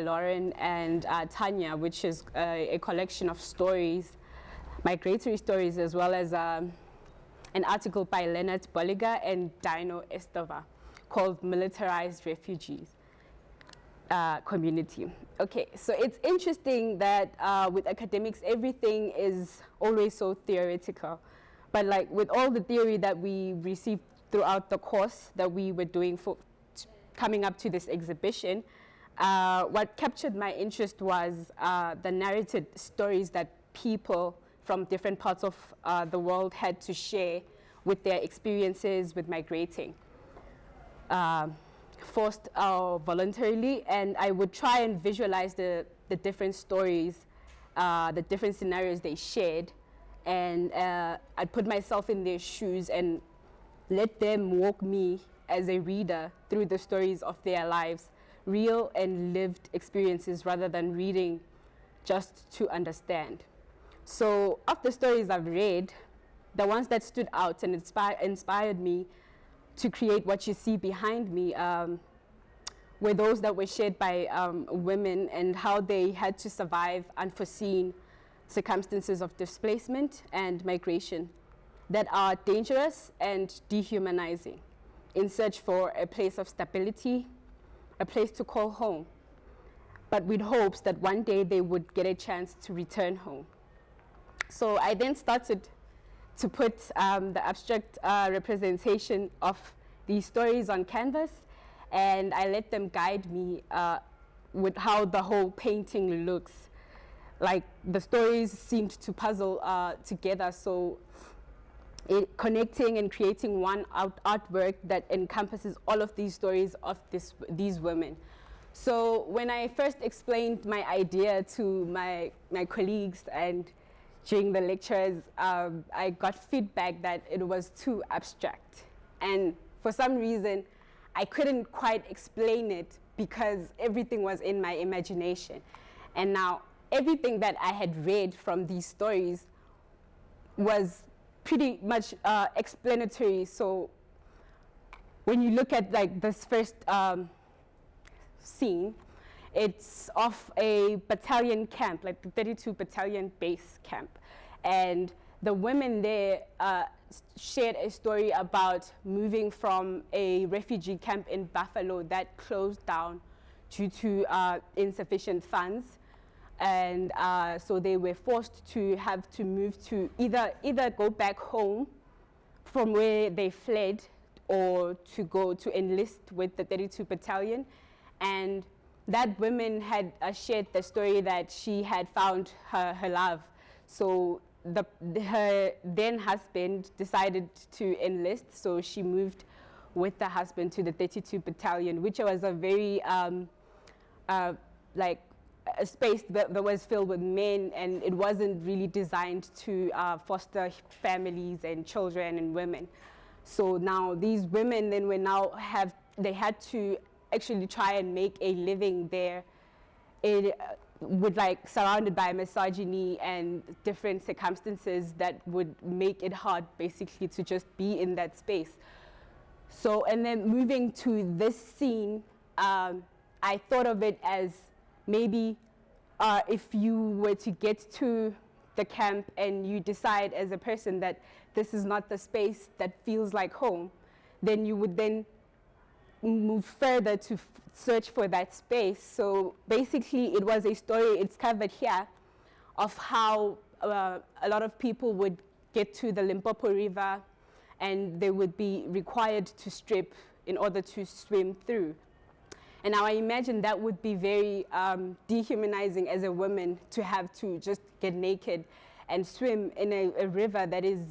Lauren and Tanya, which is a collection of stories, migratory stories, as well as an article by Leonard Bolliger and Dino Estova called Militarized Refugees Community. Okay, so it's interesting that with academics, everything is always so theoretical. But like with all the theory that we received throughout the course that we were doing for coming up to this exhibition, what captured my interest was the narrated stories that people from different parts of the world had to share with their experiences with migrating, forced or voluntarily. And I would try and visualize the different stories, the different scenarios they shared, and I'd put myself in their shoes and let them walk me as a reader through the stories of their lives, real and lived experiences, rather than reading just to understand. So of the stories I've read, the ones that stood out and inspired me to create what you see behind me were those that were shared by women and how they had to survive unforeseen circumstances of displacement and migration that are dangerous and dehumanizing, in search for a place of stability, a place to call home, but with hopes that one day they would get a chance to return home. So I then started to put the abstract representation of these stories on canvas, and I let them guide me with how the whole painting looks. Like the stories seemed to puzzle together, so connecting and creating one artwork that encompasses all of these stories of these women. So when I first explained my idea to my colleagues and during the lectures, I got feedback that it was too abstract. And for some reason, I couldn't quite explain it because everything was in my imagination. And now everything that I had read from these stories was pretty much explanatory. So when you look at like this first scene, it's of a battalion camp, like the 32 battalion base camp. And the women there shared a story about moving from a refugee camp in Buffalo that closed down due to insufficient funds. And so they were forced to have to move to either go back home from where they fled, or to go to enlist with the 32 battalion. And that woman had shared the story that she had found her love. So her then husband decided to enlist, so she moved with the husband to the 32 battalion, which was a very like a space that was filled with men, and it wasn't really designed to foster families and children and women. So now these women then they had to actually try and make a living there, with like surrounded by misogyny and different circumstances that would make it hard basically to just be in that space. So, and then moving to this scene, I thought of it as maybe if you were to get to the camp and you decide as a person that this is not the space that feels like home, then you would then move further to search for that space. So basically it was a story, it's covered here, of how a lot of people would get to the Limpopo River and they would be required to strip in order to swim through. And now I imagine that would be very dehumanizing as a woman, to have to just get naked and swim in a river that is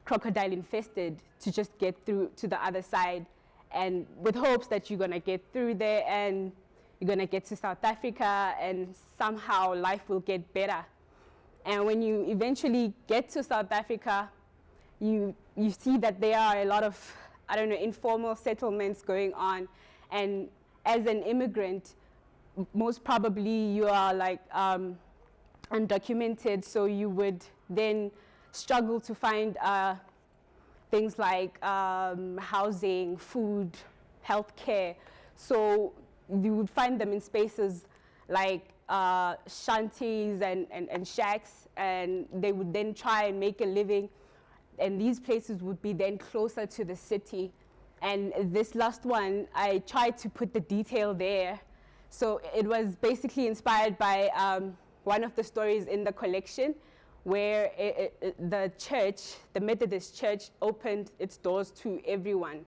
crocodile infested to just get through to the other side, and with hopes that you're gonna get through there and you're gonna get to South Africa and somehow life will get better. And when you eventually get to South Africa, you see that there are a lot of, I don't know, informal settlements going on. And as an immigrant, most probably you are like undocumented, so you would then struggle to find things like housing, food, healthcare. So you would find them in spaces like shanties and shacks, and they would then try and make a living, and these places would be then closer to the city. And this last one, I tried to put the detail there. So it was basically inspired by one of the stories in the collection, where the church, the Methodist church, opened its doors to everyone.